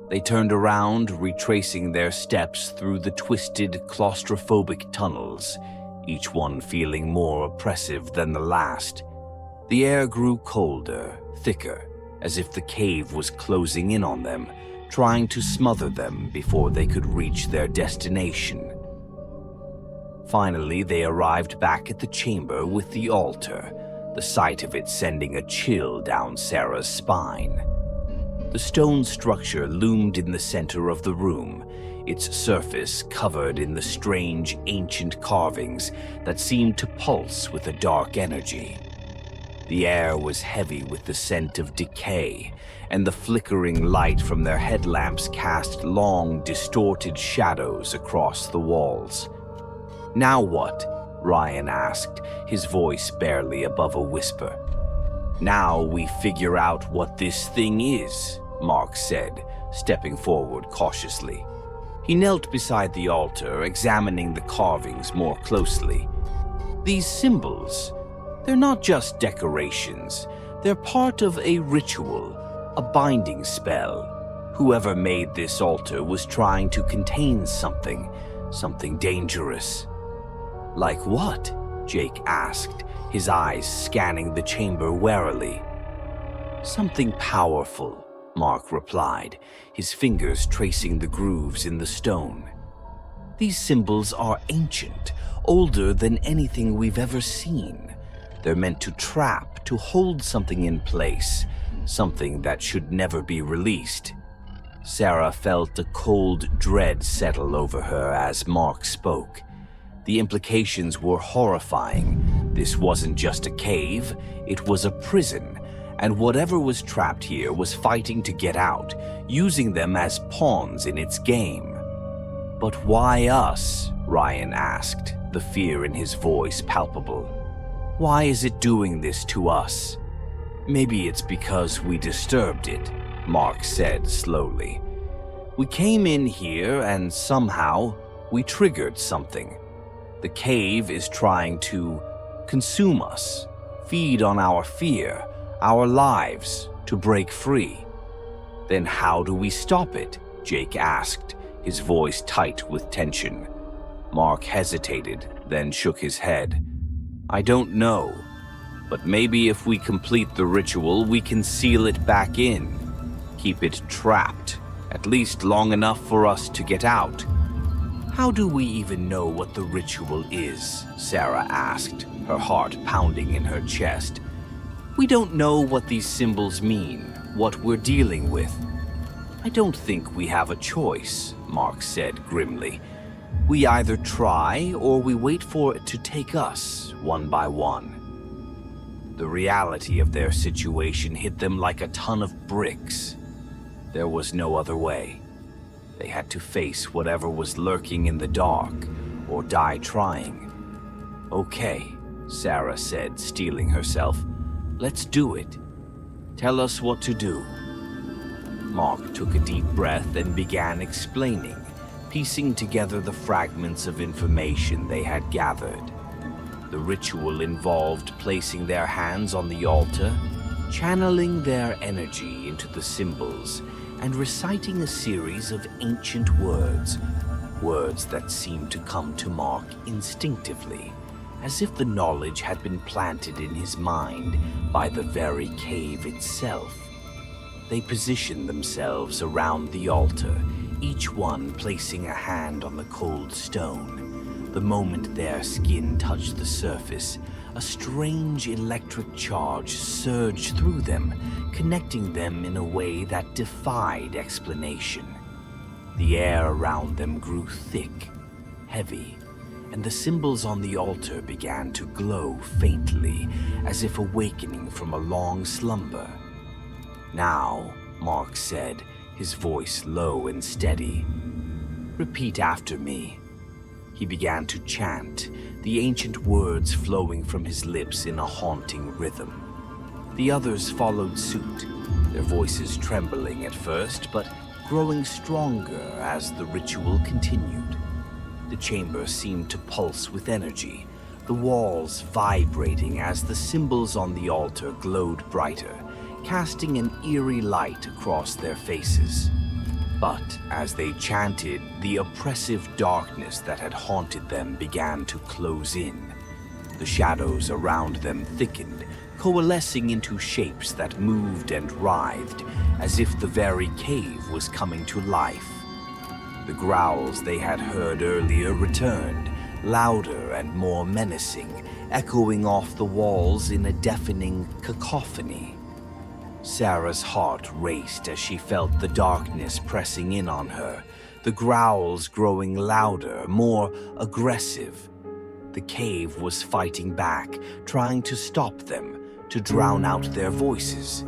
They turned around, retracing their steps through the twisted, claustrophobic tunnels, each one feeling more oppressive than the last. The air grew colder, thicker, as if the cave was closing in on them, trying to smother them before they could reach their destination. Finally, they arrived back at the chamber with the altar, the sight of it sending a chill down Sarah's spine. The stone structure loomed in the center of the room, its surface covered in the strange, ancient carvings that seemed to pulse with a dark energy. The air was heavy with the scent of decay, and the flickering light from their headlamps cast long, distorted shadows across the walls. "Now what?" Ryan asked, his voice barely above a whisper. "Now we figure out what this thing is," Mark said, stepping forward cautiously. He knelt beside the altar, examining the carvings more closely. "These symbols, they're not just decorations. They're part of a ritual, a binding spell. Whoever made this altar was trying to contain something dangerous." "Like what?" Jake asked, his eyes scanning the chamber warily. "Something powerful," Mark replied, his fingers tracing the grooves in the stone. "These symbols are ancient, older than anything we've ever seen. They're meant to trap, to hold something in place, something that should never be released." Sarah felt a cold dread settle over her as Mark spoke. The implications were horrifying. This wasn't just a cave, it was a prison, and whatever was trapped here was fighting to get out, using them as pawns in its game. "But why us?" Ryan asked, the fear in his voice palpable. "Why is it doing this to us?" "Maybe it's because we disturbed it," Mark said slowly. "We came in here and somehow we triggered something. The cave is trying to consume us, feed on our fear, our lives, to break free." "Then how do we stop it?" Jake asked, his voice tight with tension. Mark hesitated, then shook his head. "I don't know, but maybe if we complete the ritual, we can seal it back in. Keep it trapped, at least long enough for us to get out." "How do we even know what the ritual is?" Sarah asked, her heart pounding in her chest. "We don't know what these symbols mean, what we're dealing with." "I don't think we have a choice," Mark said grimly. "We either try or we wait for it to take us one by one." The reality of their situation hit them like a ton of bricks. There was no other way. They had to face whatever was lurking in the dark, or die trying. "Okay," Sarah said, steeling herself. "Let's do it. Tell us what to do." Mark took a deep breath and began explaining, piecing together the fragments of information they had gathered. The ritual involved placing their hands on the altar, channeling their energy into the symbols, and reciting a series of ancient words, words that seemed to come to Mark instinctively, as if the knowledge had been planted in his mind by the very cave itself. They positioned themselves around the altar, each one placing a hand on the cold stone. The moment their skin touched the surface, a strange electric charge surged through them, connecting them in a way that defied explanation. The air around them grew thick, heavy, and the symbols on the altar began to glow faintly, as if awakening from a long slumber. "Now," Mark said, his voice low and steady, "repeat after me." He began to chant, the ancient words flowing from his lips in a haunting rhythm. The others followed suit, their voices trembling at first, but growing stronger as the ritual continued. The chamber seemed to pulse with energy, the walls vibrating as the symbols on the altar glowed brighter, casting an eerie light across their faces. But as they chanted, the oppressive darkness that had haunted them began to close in. The shadows around them thickened, coalescing into shapes that moved and writhed, as if the very cave was coming to life. The growls they had heard earlier returned, louder and more menacing, echoing off the walls in a deafening cacophony. Sarah's heart raced as she felt the darkness pressing in on her, the growls growing louder, more aggressive. The cave was fighting back, trying to stop them, to drown out their voices.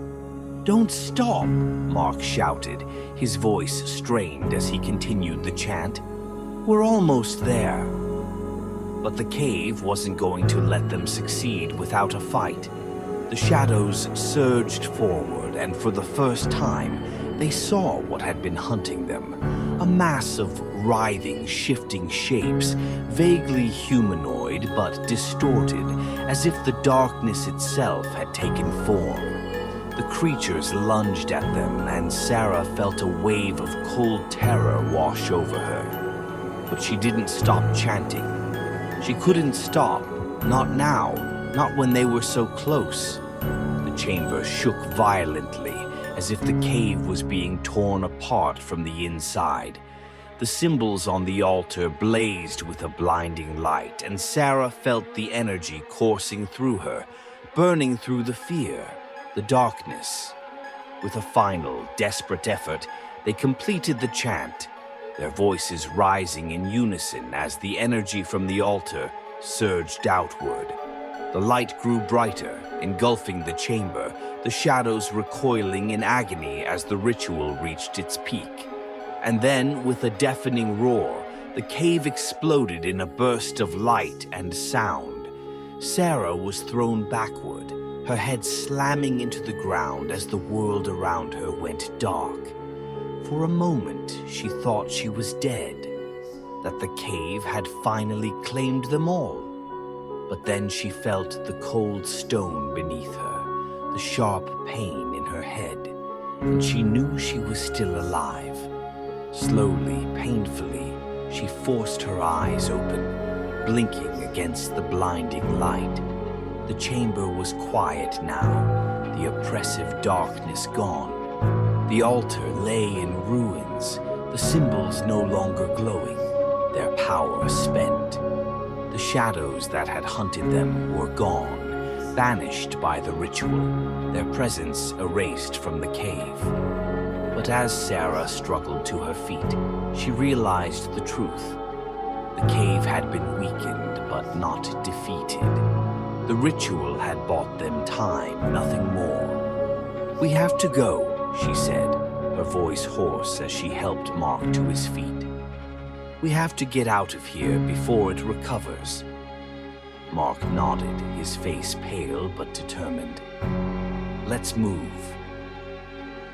"Don't stop!" Mark shouted, his voice strained as he continued the chant. "We're almost there." But the cave wasn't going to let them succeed without a fight. The shadows surged forward, and for the first time, they saw what had been hunting them. A mass of writhing, shifting shapes, vaguely humanoid but distorted, as if the darkness itself had taken form. The creatures lunged at them, and Sarah felt a wave of cold terror wash over her. But she didn't stop chanting. She couldn't stop, not now, not when they were so close. The chamber shook violently, as if the cave was being torn apart from the inside. The symbols on the altar blazed with a blinding light, and Sarah felt the energy coursing through her, burning through the fear, the darkness. With a final, desperate effort, they completed the chant, their voices rising in unison as the energy from the altar surged outward. The light grew brighter, engulfing the chamber, the shadows recoiling in agony as the ritual reached its peak. And then, with a deafening roar, the cave exploded in a burst of light and sound. Sarah was thrown backward, her head slamming into the ground as the world around her went dark. For a moment, she thought she was dead, that the cave had finally claimed them all. But then she felt the cold stone beneath her, the sharp pain in her head, and she knew she was still alive. Slowly, painfully, she forced her eyes open, blinking against the blinding light. The chamber was quiet now, the oppressive darkness gone. The altar lay in ruins, the symbols no longer glowing, their power spent. The shadows that had hunted them were gone, banished by the ritual, their presence erased from the cave. But as Sarah struggled to her feet, she realized the truth. The cave had been weakened, but not defeated. The ritual had bought them time, nothing more. "We have to go," she said, her voice hoarse as she helped Mark to his feet. "We have to get out of here before it recovers." Mark nodded, his face pale but determined. "Let's move."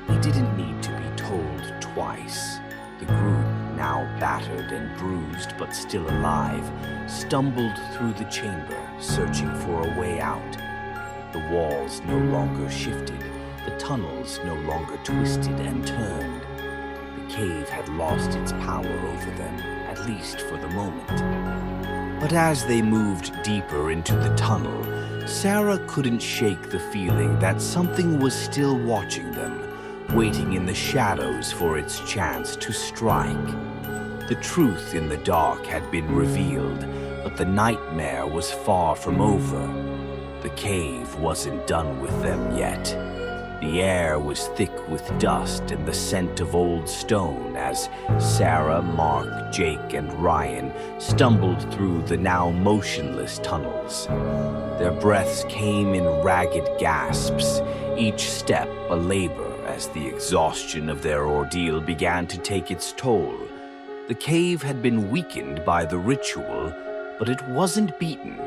He didn't need to be told twice. The group, now battered and bruised but still alive, stumbled through the chamber, searching for a way out. The walls no longer shifted, the tunnels no longer twisted and turned. The cave had lost its power over them, at least for the moment. But as they moved deeper into the tunnel, Sarah couldn't shake the feeling that something was still watching them, waiting in the shadows for its chance to strike. The truth in the dark had been revealed, but the nightmare was far from over. The cave wasn't done with them yet. The air was thick with dust and the scent of old stone as Sarah, Mark, Jake, and Ryan stumbled through the now motionless tunnels. Their breaths came in ragged gasps, each step a labor as the exhaustion of their ordeal began to take its toll. The cave had been weakened by the ritual, But it wasn't beaten.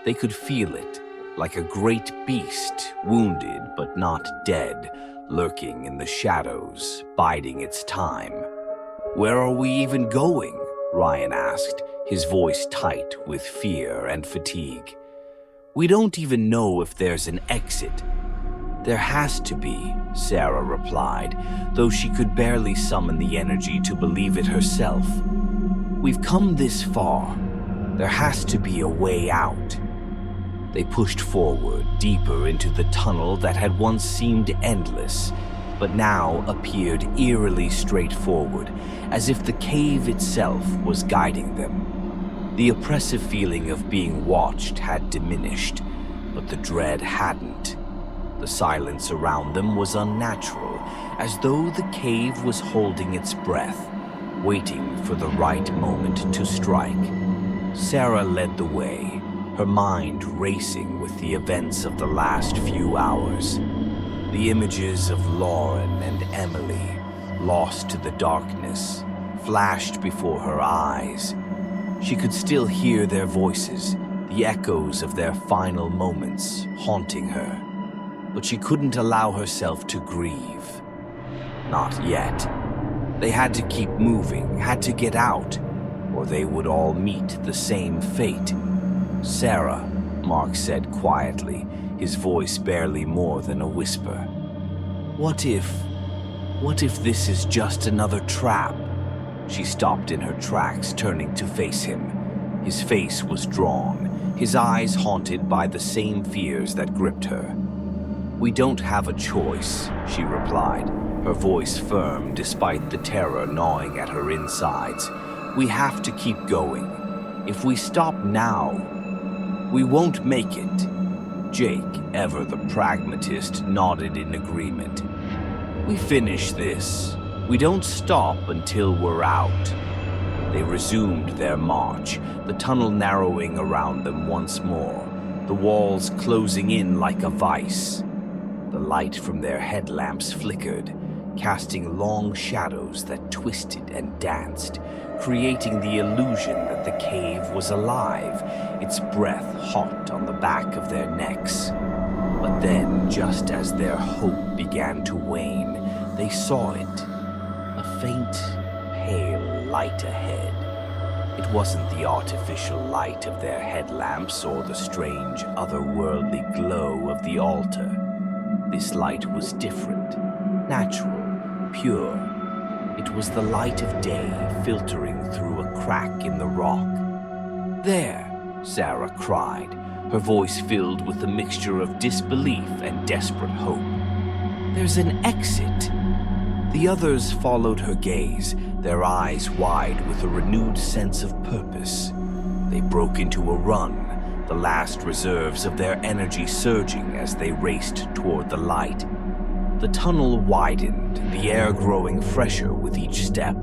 They could feel it, like a great beast, wounded but not dead, lurking in the shadows, biding its time. "Where are we even going?" Ryan asked, his voice tight with fear and fatigue. "We don't even know if there's an exit." "There has to be," Sarah replied, though she could barely summon the energy to believe it herself. "We've come this far. There has to be a way out." They pushed forward, deeper into the tunnel that had once seemed endless, but now appeared eerily straightforward, as if the cave itself was guiding them. The oppressive feeling of being watched had diminished, but the dread hadn't. The silence around them was unnatural, as though the cave was holding its breath, waiting for the right moment to strike. Sarah led the way, her mind racing with the events of the last few hours. The images of Lauren and Emily, lost to the darkness, flashed before her eyes. She could still hear their voices, the echoes of their final moments haunting her. But she couldn't allow herself to grieve. Not yet. They had to keep moving, had to get out, or they would all meet the same fate. "Sarah," Mark said quietly, his voice barely more than a whisper. What if this is just another trap?" She stopped in her tracks, turning to face him. His face was drawn, his eyes haunted by the same fears that gripped her. "We don't have a choice," she replied, her voice firm despite the terror gnawing at her insides. "We have to keep going. If we stop now, we won't make it." Jake, ever the pragmatist, nodded in agreement. "We finish this. We don't stop until we're out." They resumed their march, the tunnel narrowing around them once more, the walls closing in like a vice. The light from their headlamps flickered, casting long shadows that twisted and danced, creating the illusion that the cave was alive, its breath hot on the back of their necks. But then, just as their hope began to wane, they saw it. A faint, pale light ahead. It wasn't the artificial light of their headlamps or the strange, otherworldly glow of the altar. This light was different, natural, pure. It was the light of day filtering through a crack in the rock. "There!" Sarah cried, her voice filled with a mixture of disbelief and desperate hope. "There's an exit!" The others followed her gaze, their eyes wide with a renewed sense of purpose. They broke into a run, the last reserves of their energy surging as they raced toward the light. The tunnel widened, the air growing fresher with each step,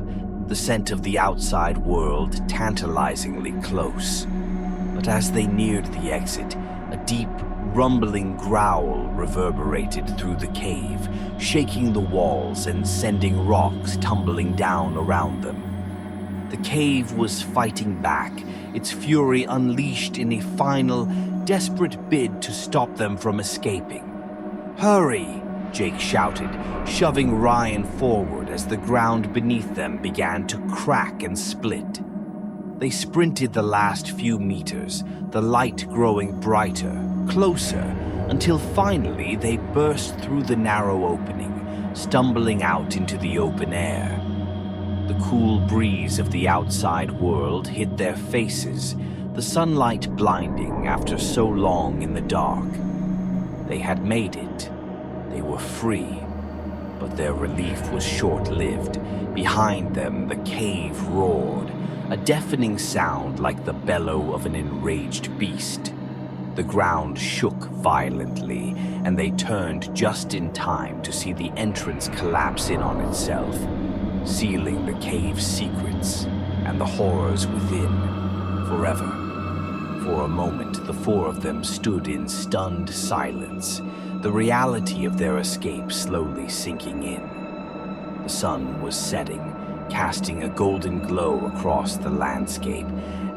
the scent of the outside world tantalizingly close. But as they neared the exit, a deep, rumbling growl reverberated through the cave, shaking the walls and sending rocks tumbling down around them. The cave was fighting back, its fury unleashed in a final, desperate bid to stop them from escaping. "Hurry!" Jake shouted, shoving Ryan forward as the ground beneath them began to crack and split. They sprinted the last few meters, the light growing brighter, closer, until finally they burst through the narrow opening, stumbling out into the open air. The cool breeze of the outside world hit their faces, the sunlight blinding after so long in the dark. They had made it. They were free. But their relief was short-lived. Behind them, the cave roared, a deafening sound like the bellow of an enraged beast. The ground shook violently, and they turned just in time to see the entrance collapse in on itself, sealing the cave's secrets and the horrors within forever. For a moment, the four of them stood in stunned silence, the reality of their escape slowly sinking in. The sun was setting, casting a golden glow across the landscape,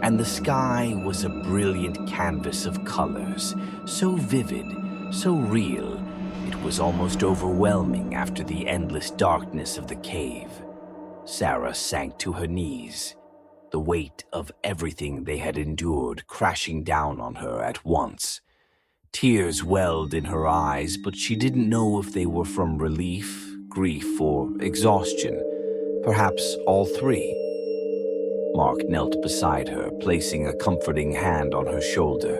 and the sky was a brilliant canvas of colors, so vivid, so real, it was almost overwhelming after the endless darkness of the cave. Sarah sank to her knees, the weight of everything they had endured crashing down on her at once. Tears welled in her eyes, but she didn't know if they were from relief, grief, or exhaustion. Perhaps all three. Mark knelt beside her, placing a comforting hand on her shoulder.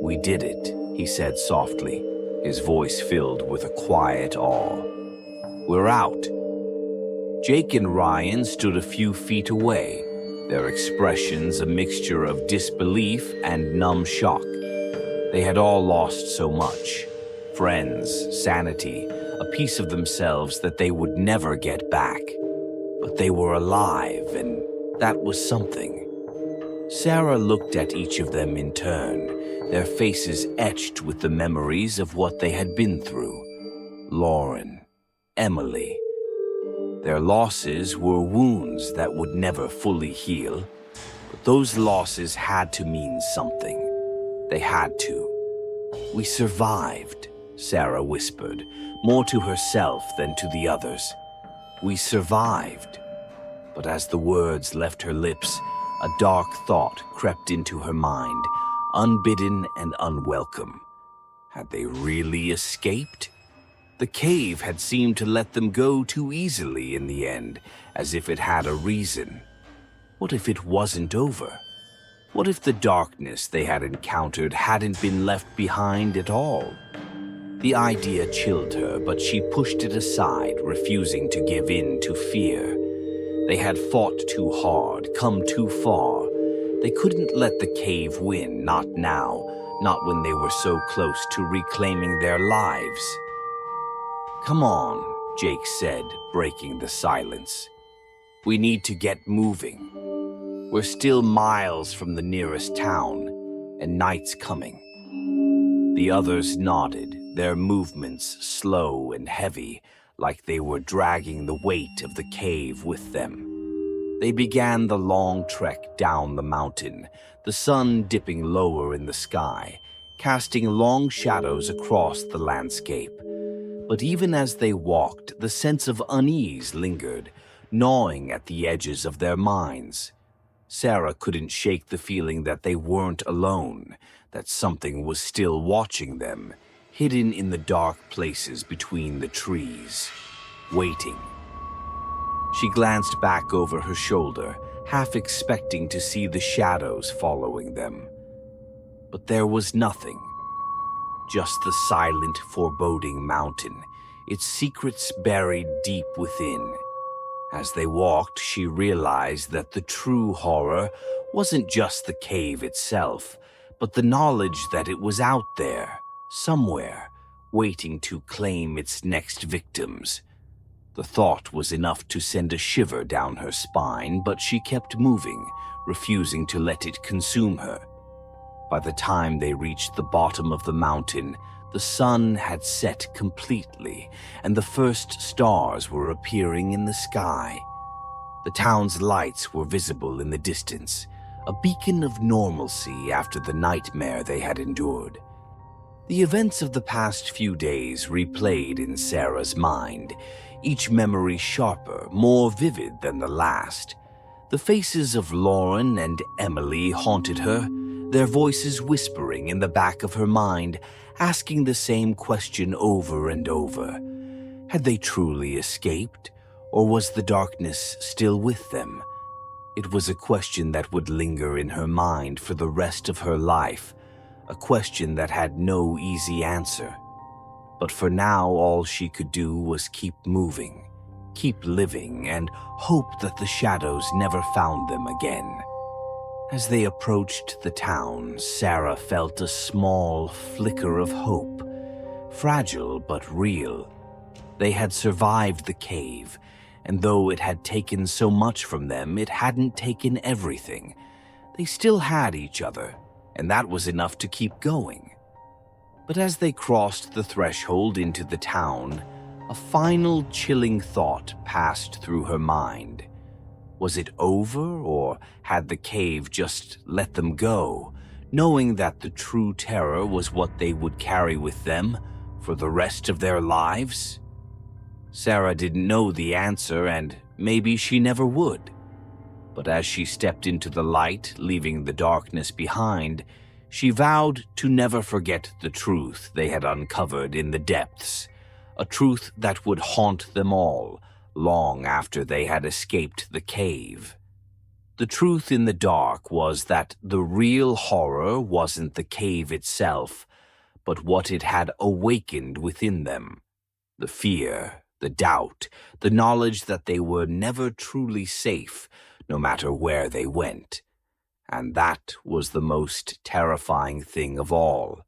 "We did it," he said softly, his voice filled with a quiet awe. "We're out." Jake and Ryan stood a few feet away, their expressions a mixture of disbelief and numb shock. They had all lost so much: friends, sanity, a piece of themselves that they would never get back. But they were alive, and that was something. Sarah looked at each of them in turn, their faces etched with the memories of what they had been through. Lauren, Emily. Their losses were wounds that would never fully heal, but those losses had to mean something. They had to. "We survived," Sarah whispered, more to herself than to the others. "We survived." But as the words left her lips, a dark thought crept into her mind, unbidden and unwelcome. Had they really escaped? The cave had seemed to let them go too easily in the end, as if it had a reason. What if it wasn't over? What if the darkness they had encountered hadn't been left behind at all? The idea chilled her, but she pushed it aside, refusing to give in to fear. They had fought too hard, come too far. They couldn't let the cave win, not now, not when they were so close to reclaiming their lives. "Come on," Jake said, breaking the silence. "We need to get moving. We're still miles from the nearest town, and night's coming." The others nodded, their movements slow and heavy, like they were dragging the weight of the cave with them. They began the long trek down the mountain, the sun dipping lower in the sky, casting long shadows across the landscape. But even as they walked, the sense of unease lingered, gnawing at the edges of their minds. Sarah couldn't shake the feeling that they weren't alone, that something was still watching them, hidden in the dark places between the trees, waiting. She glanced back over her shoulder, half expecting to see the shadows following them. But there was nothing. Just the silent, foreboding mountain, its secrets buried deep within. As they walked, she realized that the true horror wasn't just the cave itself, but the knowledge that it was out there, somewhere, waiting to claim its next victims. The thought was enough to send a shiver down her spine, but she kept moving, refusing to let it consume her. By the time they reached the bottom of the mountain, the sun had set completely, and the first stars were appearing in the sky. The town's lights were visible in the distance, a beacon of normalcy after the nightmare they had endured. The events of the past few days replayed in Sarah's mind, each memory sharper, more vivid than the last. The faces of Lauren and Emily haunted her, their voices whispering in the back of her mind, asking the same question over and over. Had they truly escaped, or was the darkness still with them? It was a question that would linger in her mind for the rest of her life, a question that had no easy answer. But for now, all she could do was keep moving, keep living, and hope that the shadows never found them again. As they approached the town, Sarah felt a small flicker of hope, fragile but real. They had survived the cave, and though it had taken so much from them, it hadn't taken everything. They still had each other, and that was enough to keep going. But as they crossed the threshold into the town, a final chilling thought passed through her mind. Was it over, or had the cave just let them go, knowing that the true terror was what they would carry with them for the rest of their lives? Sarah didn't know the answer, and maybe she never would. But as she stepped into the light, leaving the darkness behind, she vowed to never forget the truth they had uncovered in the depths, a truth that would haunt them all long after they had escaped the cave. The truth in the dark was that the real horror wasn't the cave itself, but what it had awakened within them. The fear, the doubt, the knowledge that they were never truly safe, no matter where they went. And that was the most terrifying thing of all.